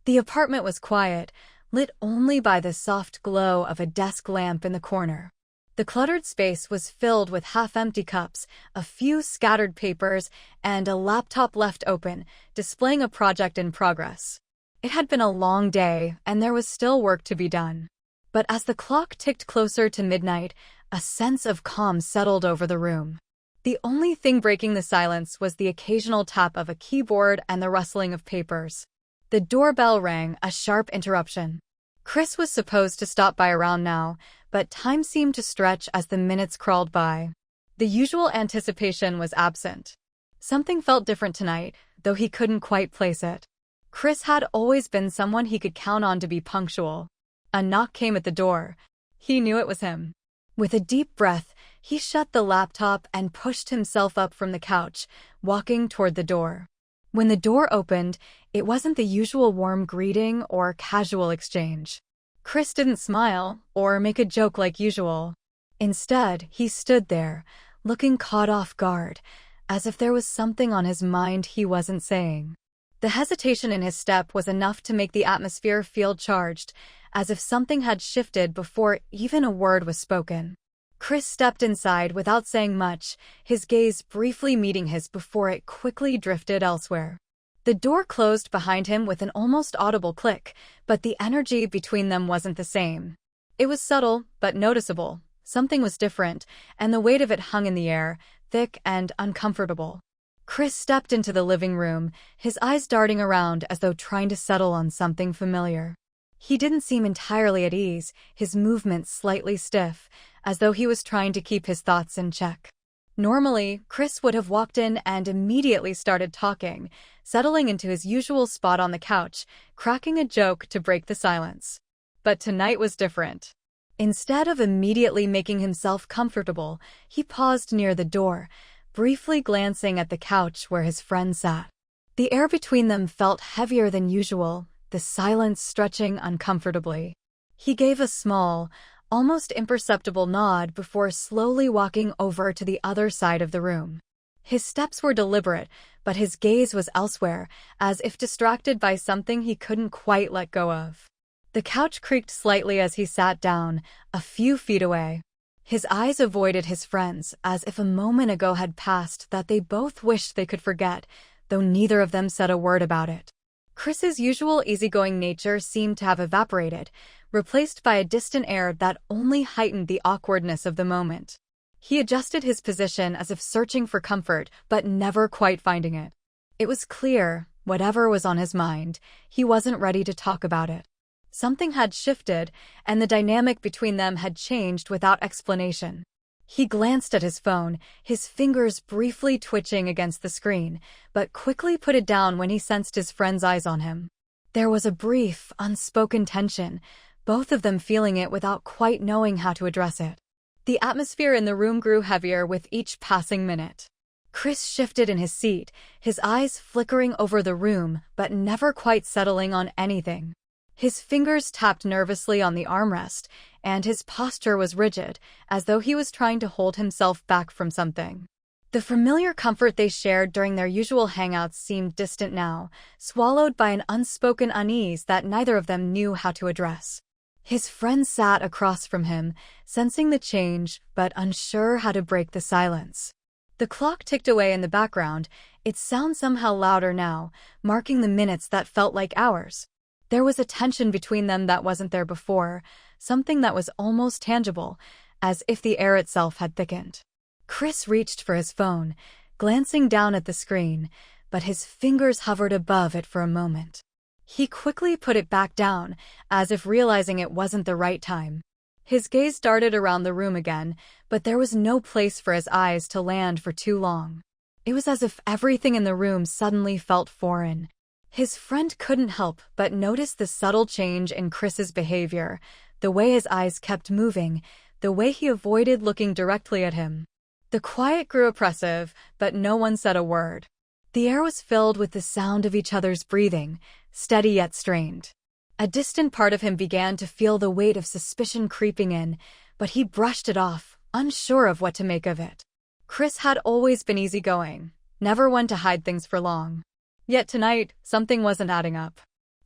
The apartment was quiet, lit only by the soft glow of a desk lamp in the corner. The cluttered space was filled with half-empty cups, a few scattered papers, and a laptop left open, displaying a project in progress. It had been a long day, and there was still work to be done. But as the clock ticked closer to midnight, a sense of calm settled over the room. The only thing breaking the silence was the occasional tap of a keyboard and the rustling of papers. The doorbell rang, a sharp interruption. Chris was supposed to stop by around now, but time seemed to stretch as the minutes crawled by. The usual anticipation was absent. Something felt different tonight, though he couldn't quite place it. Chris had always been someone he could count on to be punctual. A knock came at the door. He knew it was him. With a deep breath, he shut the laptop and pushed himself up from the couch, walking toward the door. When the door opened, it wasn't the usual warm greeting or casual exchange. Chris didn't smile or make a joke like usual. Instead, he stood there, looking caught off guard, as if there was something on his mind he wasn't saying. The hesitation in his step was enough to make the atmosphere feel charged, as if something had shifted before even a word was spoken. Chris stepped inside without saying much, his gaze briefly meeting his before it quickly drifted elsewhere. The door closed behind him with an almost audible click, but the energy between them wasn't the same. It was subtle, but noticeable. Something was different, and the weight of it hung in the air, thick and uncomfortable. Chris stepped into the living room, his eyes darting around as though trying to settle on something familiar. He didn't seem entirely at ease, his movements slightly stiff, as though he was trying to keep his thoughts in check. Normally, Chris would have walked in and immediately started talking, settling into his usual spot on the couch, cracking a joke to break the silence. But tonight was different. Instead of immediately making himself comfortable, he paused near the door, briefly glancing at the couch where his friend sat. The air between them felt heavier than usual, the silence stretching uncomfortably. He gave a small, almost imperceptible nod before slowly walking over to the other side of the room. His steps were deliberate, but his gaze was elsewhere, as if distracted by something he couldn't quite let go of. The couch creaked slightly as he sat down, a few feet away. His eyes avoided his friend's, as if a moment ago had passed that they both wished they could forget, though neither of them said a word about it. Chris's usual easygoing nature seemed to have evaporated, replaced by a distant air that only heightened the awkwardness of the moment. He adjusted his position as if searching for comfort, but never quite finding it. It was clear, whatever was on his mind, he wasn't ready to talk about it. Something had shifted, and the dynamic between them had changed without explanation. He glanced at his phone, his fingers briefly twitching against the screen, but quickly put it down when he sensed his friend's eyes on him. There was a brief, unspoken tension, both of them feeling it without quite knowing how to address it. The atmosphere in the room grew heavier with each passing minute. Chris shifted in his seat, his eyes flickering over the room but never quite settling on anything. His fingers tapped nervously on the armrest, and his posture was rigid, as though he was trying to hold himself back from something. The familiar comfort they shared during their usual hangouts seemed distant now, swallowed by an unspoken unease that neither of them knew how to address. His friend sat across from him, sensing the change, but unsure how to break the silence. The clock ticked away in the background, its sound somehow louder now, marking the minutes that felt like hours. There was a tension between them that wasn't there before, something that was almost tangible, as if the air itself had thickened. Chris reached for his phone, glancing down at the screen, but his fingers hovered above it for a moment. He quickly put it back down, as if realizing it wasn't the right time. His gaze darted around the room again, but there was no place for his eyes to land for too long. It was as if everything in the room suddenly felt foreign. His friend couldn't help but notice the subtle change in Chris's behavior, the way his eyes kept moving, the way he avoided looking directly at him. The quiet grew oppressive, but no one said a word. The air was filled with the sound of each other's breathing, steady yet strained. A distant part of him began to feel the weight of suspicion creeping in, but he brushed it off, unsure of what to make of it. Chris had always been easygoing, never one to hide things for long. Yet tonight, something wasn't adding up.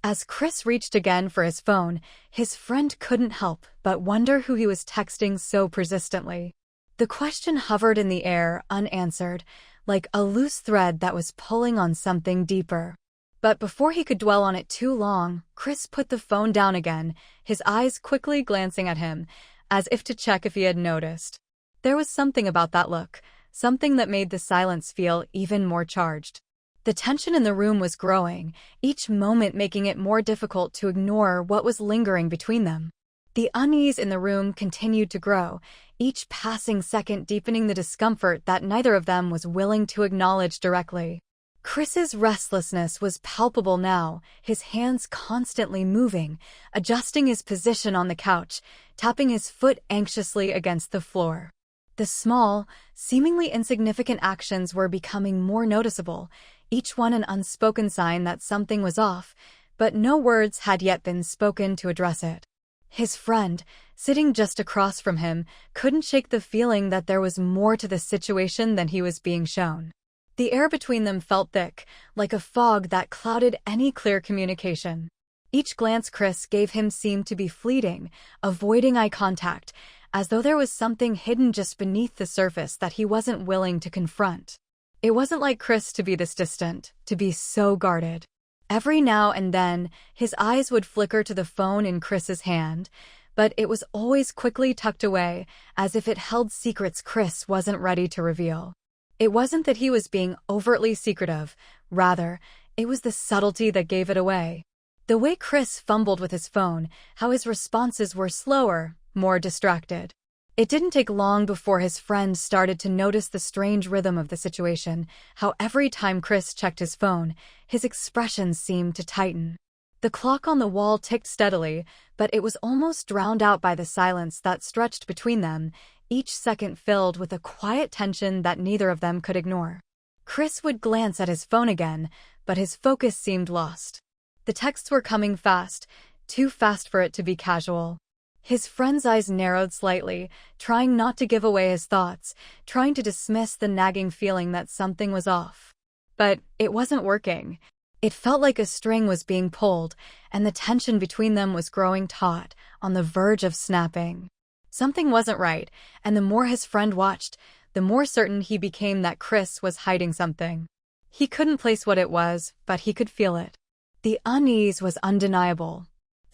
As Chris reached again for his phone, his friend couldn't help but wonder who he was texting so persistently. The question hovered in the air, unanswered, like a loose thread that was pulling on something deeper. But before he could dwell on it too long, Chris put the phone down again, his eyes quickly glancing at him, as if to check if he had noticed. There was something about that look, something that made the silence feel even more charged. The tension in the room was growing, each moment making it more difficult to ignore what was lingering between them. The unease in the room continued to grow, each passing second deepening the discomfort that neither of them was willing to acknowledge directly. Chris's restlessness was palpable now, his hands constantly moving, adjusting his position on the couch, tapping his foot anxiously against the floor. The small, seemingly insignificant actions were becoming more noticeable, each one an unspoken sign that something was off, but no words had yet been spoken to address it. His friend, sitting just across from him, couldn't shake the feeling that there was more to the situation than he was being shown. The air between them felt thick, like a fog that clouded any clear communication. Each glance Chris gave him seemed to be fleeting, avoiding eye contact, as though there was something hidden just beneath the surface that he wasn't willing to confront. It wasn't like Chris to be this distant, to be so guarded. Every now and then, his eyes would flicker to the phone in Chris's hand, but it was always quickly tucked away, as if it held secrets Chris wasn't ready to reveal. It wasn't that he was being overtly secretive, rather, it was the subtlety that gave it away. The way Chris fumbled with his phone, how his responses were slower, more distracted. It didn't take long before his friend started to notice the strange rhythm of the situation, how every time Chris checked his phone, his expressions seemed to tighten. The clock on the wall ticked steadily, but it was almost drowned out by the silence that stretched between them, each second filled with a quiet tension that neither of them could ignore. Chris would glance at his phone again, but his focus seemed lost. The texts were coming fast, too fast for it to be casual. His friend's eyes narrowed slightly, trying not to give away his thoughts, trying to dismiss the nagging feeling that something was off. But it wasn't working. It felt like a string was being pulled, and the tension between them was growing taut, on the verge of snapping. Something wasn't right, and the more his friend watched, the more certain he became that Chris was hiding something. He couldn't place what it was, but he could feel it. The unease was undeniable.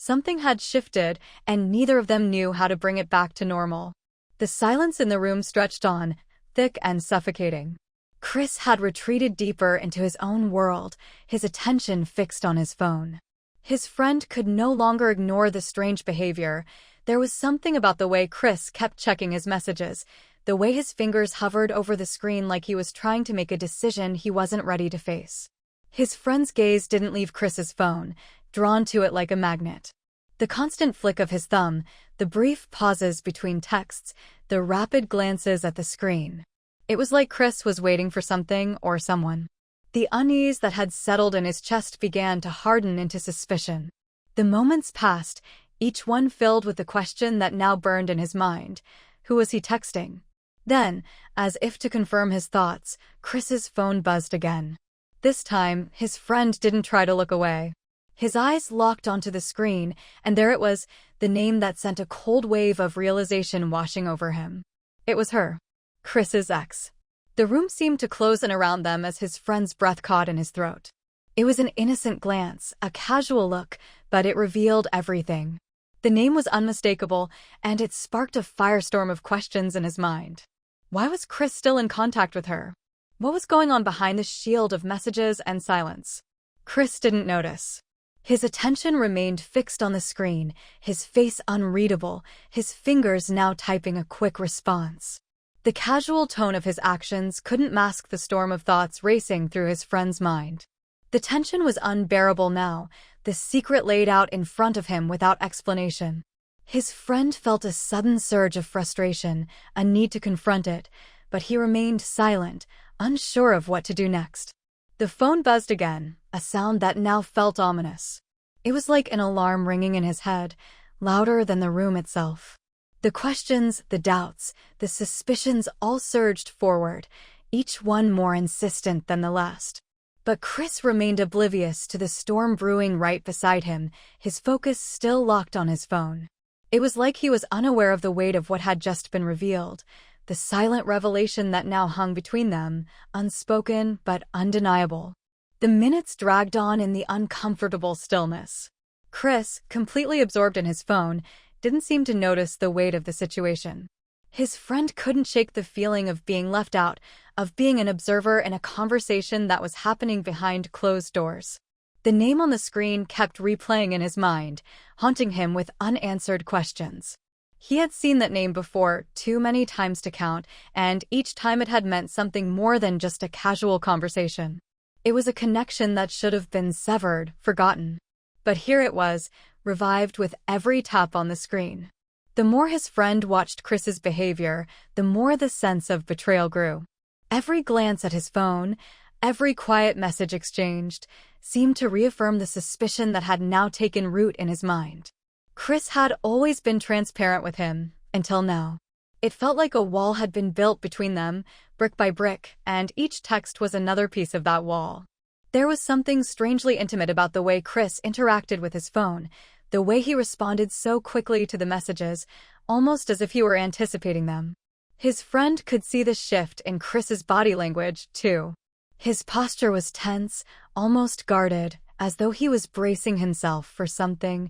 Something had shifted, and neither of them knew how to bring it back to normal. The silence in the room stretched on, thick and suffocating. Chris had retreated deeper into his own world, his attention fixed on his phone. His friend could no longer ignore the strange behavior. There was something about the way Chris kept checking his messages, the way his fingers hovered over the screen like he was trying to make a decision he wasn't ready to face. His friend's gaze didn't leave Chris's phone, drawn to it like a magnet. The constant flick of his thumb, the brief pauses between texts, the rapid glances at the screen. It was like Chris was waiting for something or someone. The unease that had settled in his chest began to harden into suspicion. The moments passed, each one filled with the question that now burned in his mind. Who was he texting? Then, as if to confirm his thoughts, Chris's phone buzzed again. This time, his friend didn't try to look away. His eyes locked onto the screen, and there it was, the name that sent a cold wave of realization washing over him. It was her. Chris's ex. The room seemed to close in around them as his friend's breath caught in his throat. It was an innocent glance, a casual look, but it revealed everything. The name was unmistakable, and it sparked a firestorm of questions in his mind. Why was Chris still in contact with her? What was going on behind the shield of messages and silence? Chris didn't notice. His attention remained fixed on the screen, his face unreadable, his fingers now typing a quick response. The casual tone of his actions couldn't mask the storm of thoughts racing through his friend's mind. The tension was unbearable now, the secret laid out in front of him without explanation. His friend felt a sudden surge of frustration, a need to confront it, but he remained silent, unsure of what to do next. The phone buzzed again, a sound that now felt ominous. It was like an alarm ringing in his head, louder than the room itself. The questions, the doubts, the suspicions all surged forward, each one more insistent than the last. But Chris remained oblivious to the storm brewing right beside him, his focus still locked on his phone. It was like he was unaware of the weight of what had just been revealed, the silent revelation that now hung between them, unspoken but undeniable. The minutes dragged on in the uncomfortable stillness. Chris, completely absorbed in his phone, didn't seem to notice the weight of the situation. His friend couldn't shake the feeling of being left out, of being an observer in a conversation that was happening behind closed doors. The name on the screen kept replaying in his mind, haunting him with unanswered questions. He had seen that name before, too many times to count, and each time it had meant something more than just a casual conversation. It was a connection that should have been severed, forgotten. But here it was, revived with every tap on the screen. The more his friend watched Chris's behavior, the more the sense of betrayal grew. Every glance at his phone, every quiet message exchanged, seemed to reaffirm the suspicion that had now taken root in his mind. Chris had always been transparent with him, until now. It felt like a wall had been built between them, brick by brick, and each text was another piece of that wall. There was something strangely intimate about the way Chris interacted with his phone, the way he responded so quickly to the messages, almost as if he were anticipating them. His friend could see the shift in Chris's body language, too. His posture was tense, almost guarded, as though he was bracing himself for something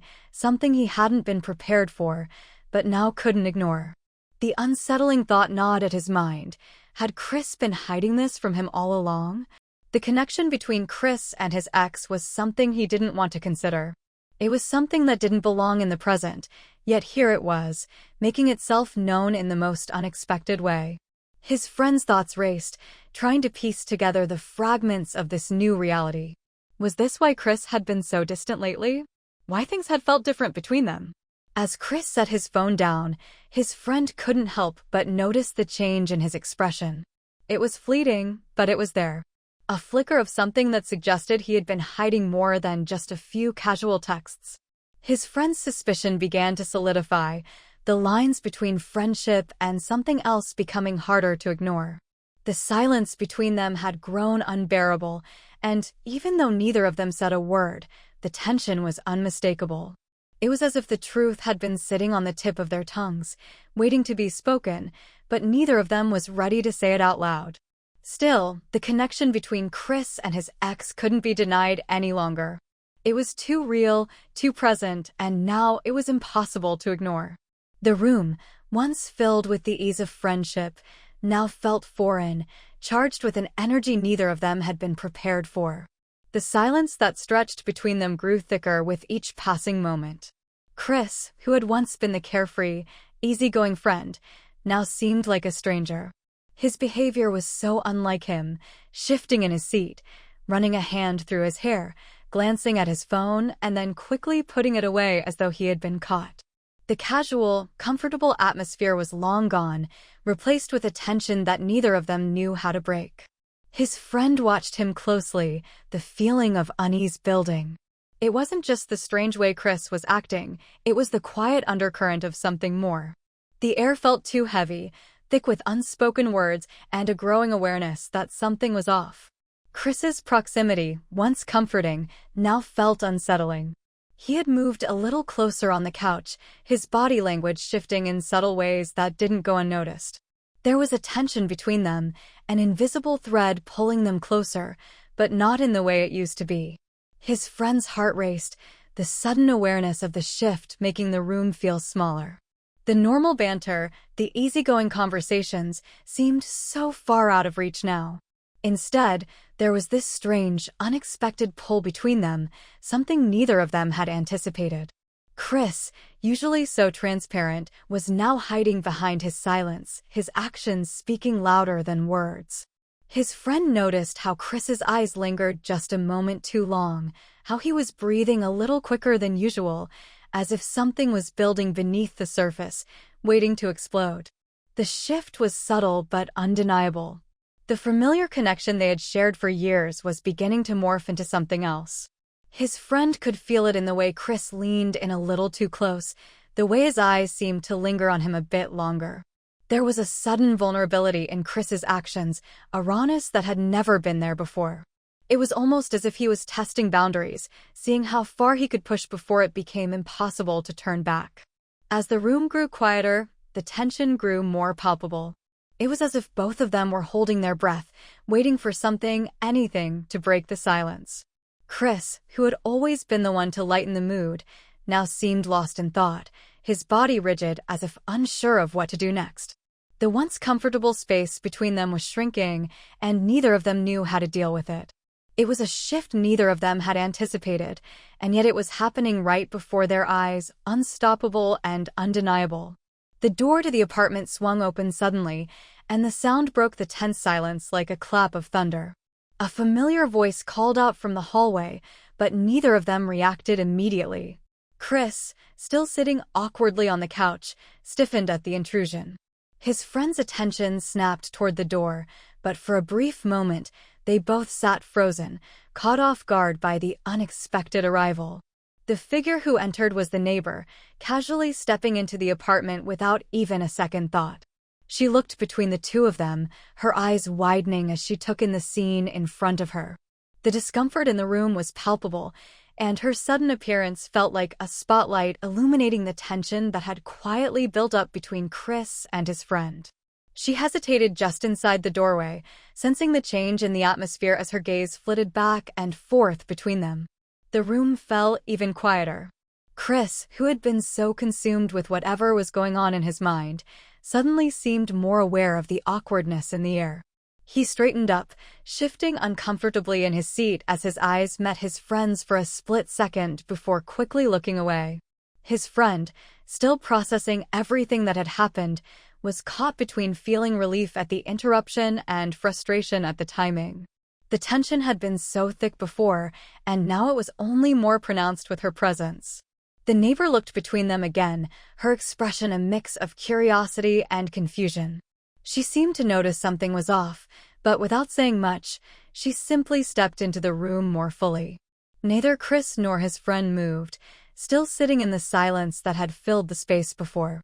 he hadn't been prepared for, but now couldn't ignore. The unsettling thought gnawed at his mind. Had Chris been hiding this from him all along? The connection between Chris and his ex was something he didn't want to consider. It was something that didn't belong in the present, yet here it was, making itself known in the most unexpected way. His friend's thoughts raced, trying to piece together the fragments of this new reality. Was this why Chris had been so distant lately? Why things had felt different between them? As Chris set his phone down, his friend couldn't help but notice the change in his expression. It was fleeting, but it was there. A flicker of something that suggested he had been hiding more than just a few casual texts. His friend's suspicion began to solidify, the lines between friendship and something else becoming harder to ignore. The silence between them had grown unbearable, and even though neither of them said a word, the tension was unmistakable. It was as if the truth had been sitting on the tip of their tongues, waiting to be spoken, but neither of them was ready to say it out loud. Still, the connection between Chris and his ex couldn't be denied any longer. It was too real, too present, and now it was impossible to ignore. The room, once filled with the ease of friendship, now felt foreign, charged with an energy neither of them had been prepared for. The silence that stretched between them grew thicker with each passing moment. Chris, who had once been the carefree, easygoing friend, now seemed like a stranger. His behavior was so unlike him, shifting in his seat, running a hand through his hair, glancing at his phone, and then quickly putting it away as though he had been caught. The casual, comfortable atmosphere was long gone, replaced with a tension that neither of them knew how to break. His friend watched him closely, the feeling of unease building. It wasn't just the strange way Chris was acting, it was the quiet undercurrent of something more. The air felt too heavy, thick with unspoken words and a growing awareness that something was off. Chris's proximity, once comforting, now felt unsettling. He had moved a little closer on the couch, his body language shifting in subtle ways that didn't go unnoticed. There was a tension between them, an invisible thread pulling them closer, but not in the way it used to be. His friend's heart raced, the sudden awareness of the shift making the room feel smaller. The normal banter, the easygoing conversations, seemed so far out of reach now. Instead, there was this strange, unexpected pull between them, something neither of them had anticipated. Chris, usually so transparent, was now hiding behind his silence, his actions speaking louder than words. His friend noticed how Chris's eyes lingered just a moment too long, how he was breathing a little quicker than usual, as if something was building beneath the surface, waiting to explode. The shift was subtle but undeniable. The familiar connection they had shared for years was beginning to morph into something else. His friend could feel it in the way Chris leaned in a little too close, the way his eyes seemed to linger on him a bit longer. There was a sudden vulnerability in Chris's actions, a rawness that had never been there before. It was almost as if he was testing boundaries, seeing how far he could push before it became impossible to turn back. As the room grew quieter, the tension grew more palpable. It was as if both of them were holding their breath, waiting for something, anything, to break the silence. Chris, who had always been the one to lighten the mood, now seemed lost in thought, his body rigid as if unsure of what to do next. The once comfortable space between them was shrinking, and neither of them knew how to deal with it. It was a shift neither of them had anticipated, and yet it was happening right before their eyes, unstoppable and undeniable. The door to the apartment swung open suddenly, and the sound broke the tense silence like a clap of thunder. A familiar voice called out from the hallway, but neither of them reacted immediately. Chris, still sitting awkwardly on the couch, stiffened at the intrusion. His friend's attention snapped toward the door, but for a brief moment, they both sat frozen, caught off guard by the unexpected arrival. The figure who entered was the neighbor, casually stepping into the apartment without even a second thought. She looked between the two of them, her eyes widening as she took in the scene in front of her. The discomfort in the room was palpable, and her sudden appearance felt like a spotlight illuminating the tension that had quietly built up between Chris and his friend. She hesitated just inside the doorway, sensing the change in the atmosphere as her gaze flitted back and forth between them. The room fell even quieter. Chris, who had been so consumed with whatever was going on in his mind, suddenly seemed more aware of the awkwardness in the air. He straightened up, shifting uncomfortably in his seat as his eyes met his friend's for a split second before quickly looking away. His friend, still processing everything that had happened, was caught between feeling relief at the interruption and frustration at the timing. The tension had been so thick before, and now it was only more pronounced with her presence. The neighbor looked between them again, her expression a mix of curiosity and confusion. She seemed to notice something was off, but without saying much, she simply stepped into the room more fully. Neither Chris nor his friend moved, still sitting in the silence that had filled the space before.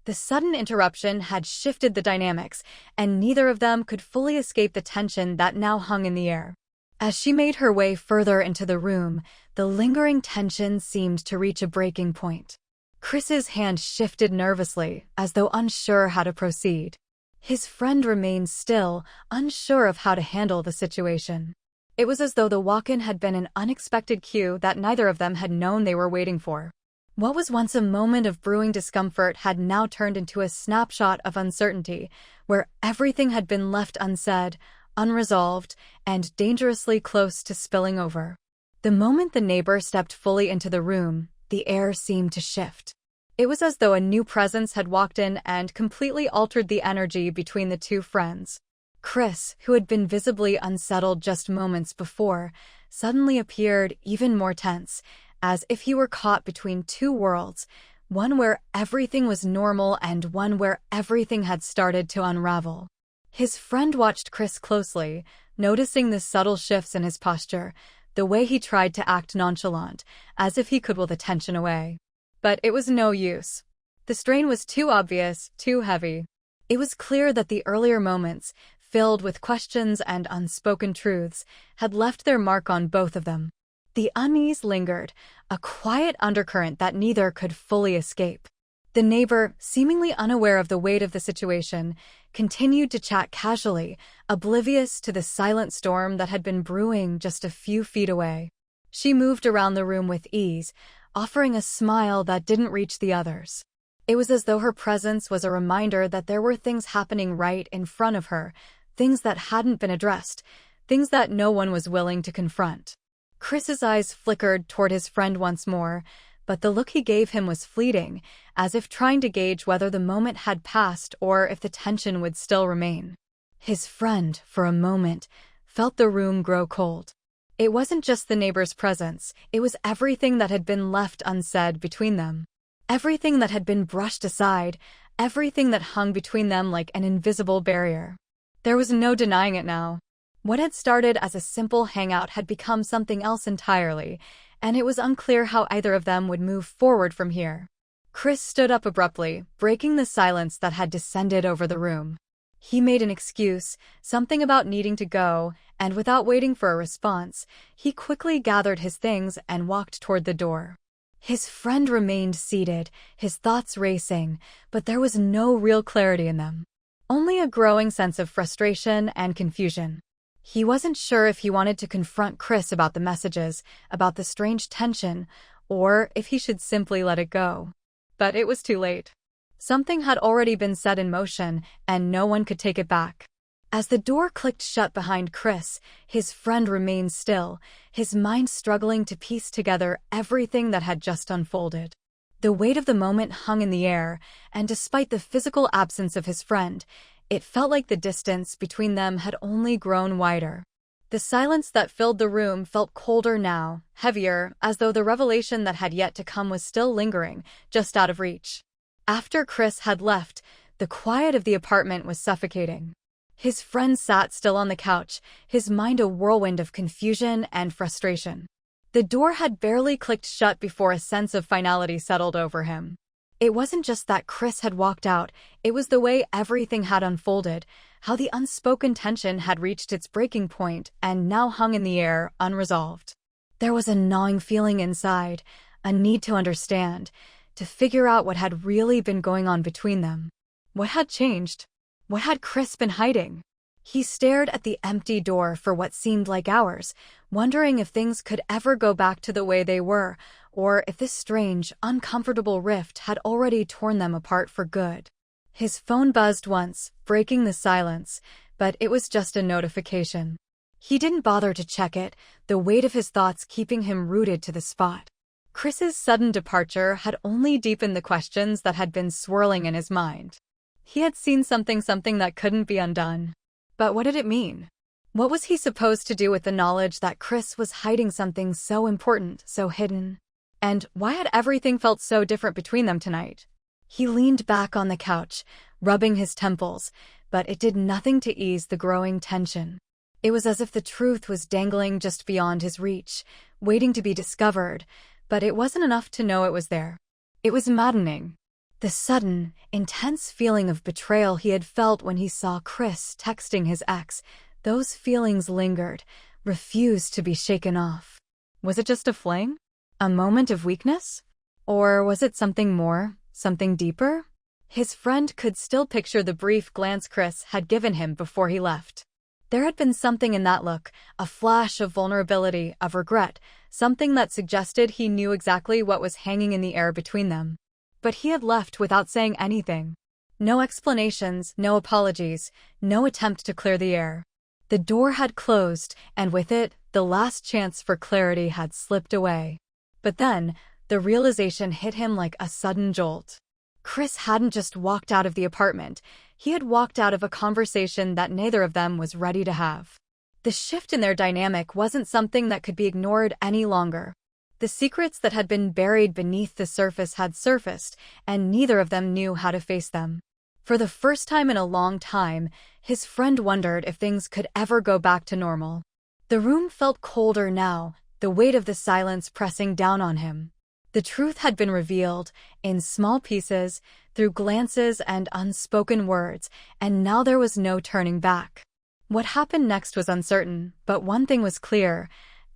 The sudden interruption had shifted the dynamics, and neither of them could fully escape the tension that now hung in the air. As she made her way further into the room, the lingering tension seemed to reach a breaking point. Chris's hand shifted nervously, as though unsure how to proceed. His friend remained still, unsure of how to handle the situation. It was as though the walk-in had been an unexpected cue that neither of them had known they were waiting for. What was once a moment of brewing discomfort had now turned into a snapshot of uncertainty, where everything had been left unsaid, unresolved, and dangerously close to spilling over. The moment the neighbor stepped fully into the room, the air seemed to shift. It was as though a new presence had walked in and completely altered the energy between the two friends. Chris, who had been visibly unsettled just moments before, suddenly appeared even more tense, as if he were caught between two worlds, one where everything was normal and one where everything had started to unravel. His friend watched Chris closely, noticing the subtle shifts in his posture, the way he tried to act nonchalant, as if he could will the tension away. But it was no use. The strain was too obvious, too heavy. It was clear that the earlier moments, filled with questions and unspoken truths, had left their mark on both of them. The unease lingered, a quiet undercurrent that neither could fully escape. The neighbor, seemingly unaware of the weight of the situation, continued to chat casually, oblivious to the silent storm that had been brewing just a few feet away. She moved around the room with ease, offering a smile that didn't reach the others. It was as though her presence was a reminder that there were things happening right in front of her, things that hadn't been addressed, things that no one was willing to confront. Chris's eyes flickered toward his friend once more, but the look he gave him was fleeting, as if trying to gauge whether the moment had passed or if the tension would still remain. His friend, for a moment, felt the room grow cold. It wasn't just the neighbor's presence, it was everything that had been left unsaid between them. Everything that had been brushed aside, everything that hung between them like an invisible barrier. There was no denying it now. What had started as a simple hangout had become something else entirely, and it was unclear how either of them would move forward from here. Chris stood up abruptly, breaking the silence that had descended over the room. He made an excuse, something about needing to go, and without waiting for a response, he quickly gathered his things and walked toward the door. His friend remained seated, his thoughts racing, but there was no real clarity in them. Only a growing sense of frustration and confusion. He wasn't sure if he wanted to confront Chris about the messages, about the strange tension, or if he should simply let it go. But it was too late. Something had already been set in motion, and no one could take it back. As the door clicked shut behind Chris, his friend remained still, his mind struggling to piece together everything that had just unfolded. The weight of the moment hung in the air, and despite the physical absence of his friend, it felt like the distance between them had only grown wider. The silence that filled the room felt colder now, heavier, as though the revelation that had yet to come was still lingering, just out of reach. After Chris had left, the quiet of the apartment was suffocating. His friend sat still on the couch, his mind a whirlwind of confusion and frustration. The door had barely clicked shut before a sense of finality settled over him. It wasn't just that Chris had walked out, it was the way everything had unfolded, how the unspoken tension had reached its breaking point and now hung in the air, unresolved. There was a gnawing feeling inside, a need to understand, to figure out what had really been going on between them. What had changed? What had Chris been hiding? He stared at the empty door for what seemed like hours, wondering if things could ever go back to the way they were, or if this strange, uncomfortable rift had already torn them apart for good. His phone buzzed once, breaking the silence, but it was just a notification. He didn't bother to check it, the weight of his thoughts keeping him rooted to the spot. Chris's sudden departure had only deepened the questions that had been swirling in his mind. He had seen something that couldn't be undone. But what did it mean? What was he supposed to do with the knowledge that Chris was hiding something so important, so hidden? And why had everything felt so different between them tonight? He leaned back on the couch, rubbing his temples, but it did nothing to ease the growing tension. It was as if the truth was dangling just beyond his reach, waiting to be discovered, but it wasn't enough to know it was there. It was maddening. The sudden, intense feeling of betrayal he had felt when he saw Chris texting his ex, those feelings lingered, refused to be shaken off. Was it just a fling? A moment of weakness? Or was it something more, something deeper? His friend could still picture the brief glance Chris had given him before he left. There had been something in that look, a flash of vulnerability, of regret, something that suggested he knew exactly what was hanging in the air between them. But he had left without saying anything. No explanations, no apologies, no attempt to clear the air. The door had closed, and with it, the last chance for clarity had slipped away. But then, the realization hit him like a sudden jolt. Chris hadn't just walked out of the apartment, he had walked out of a conversation that neither of them was ready to have. The shift in their dynamic wasn't something that could be ignored any longer. The secrets that had been buried beneath the surface had surfaced, and neither of them knew how to face them. For the first time in a long time, his friend wondered if things could ever go back to normal. The room felt colder now, the weight of the silence pressing down on him. The truth had been revealed, in small pieces, through glances and unspoken words, and now there was no turning back. What happened next was uncertain, but one thing was clear: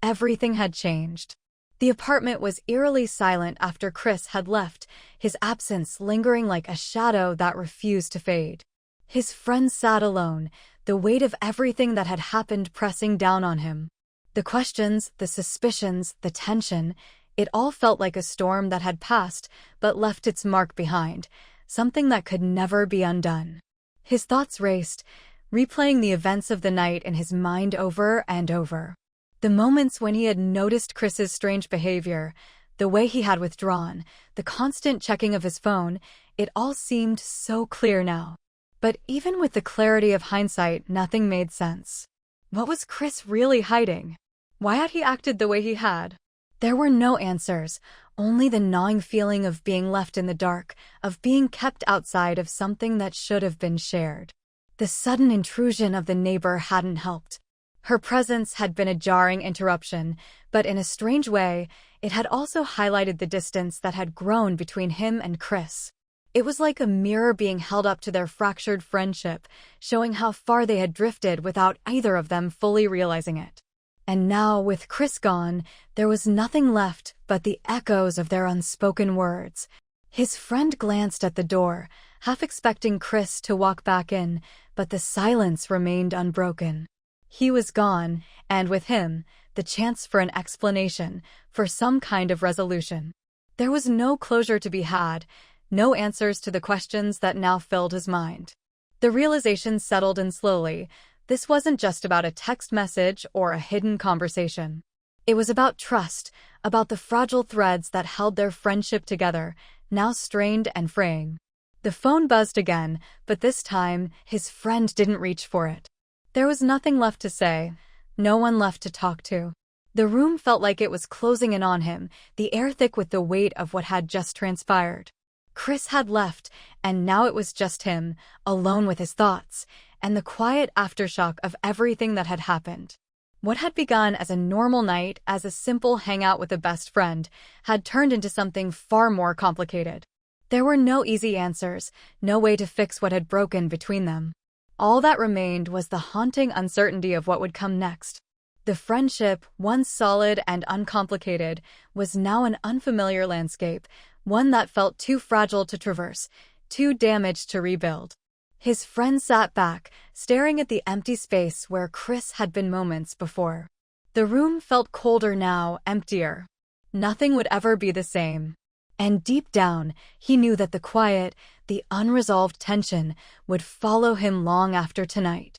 everything had changed. The apartment was eerily silent after Chris had left, his absence lingering like a shadow that refused to fade. His friend sat alone, the weight of everything that had happened pressing down on him. The questions, the suspicions, the tension, it all felt like a storm that had passed but left its mark behind, something that could never be undone. His thoughts raced, replaying the events of the night in his mind over and over. The moments when he had noticed Chris's strange behavior, the way he had withdrawn, the constant checking of his phone, it all seemed so clear now. But even with the clarity of hindsight, nothing made sense. What was Chris really hiding? Why had he acted the way he had? There were no answers, only the gnawing feeling of being left in the dark, of being kept outside of something that should have been shared. The sudden intrusion of the neighbor hadn't helped. Her presence had been a jarring interruption, but in a strange way, it had also highlighted the distance that had grown between him and Chris. It was like a mirror being held up to their fractured friendship, showing how far they had drifted without either of them fully realizing it. And now, with Chris gone, there was nothing left but the echoes of their unspoken words. His friend glanced at the door, half expecting Chris to walk back in, but the silence remained unbroken. He was gone, and with him, the chance for an explanation, for some kind of resolution. There was no closure to be had, no answers to the questions that now filled his mind. The realization settled in slowly. This wasn't just about a text message or a hidden conversation. It was about trust, about the fragile threads that held their friendship together, now strained and fraying. The phone buzzed again, but this time, his friend didn't reach for it. There was nothing left to say, no one left to talk to. The room felt like it was closing in on him, the air thick with the weight of what had just transpired. Chris had left, and now it was just him, alone with his thoughts, and the quiet aftershock of everything that had happened. What had begun as a normal night, as a simple hangout with a best friend, had turned into something far more complicated. There were no easy answers, no way to fix what had broken between them. All that remained was the haunting uncertainty of what would come next. The friendship, once solid and uncomplicated, was now an unfamiliar landscape, one that felt too fragile to traverse, too damaged to rebuild. His friend sat back, staring at the empty space where Chris had been moments before. The room felt colder now, emptier. Nothing would ever be the same. And deep down, he knew that the quiet, the unresolved tension, would follow him long after tonight.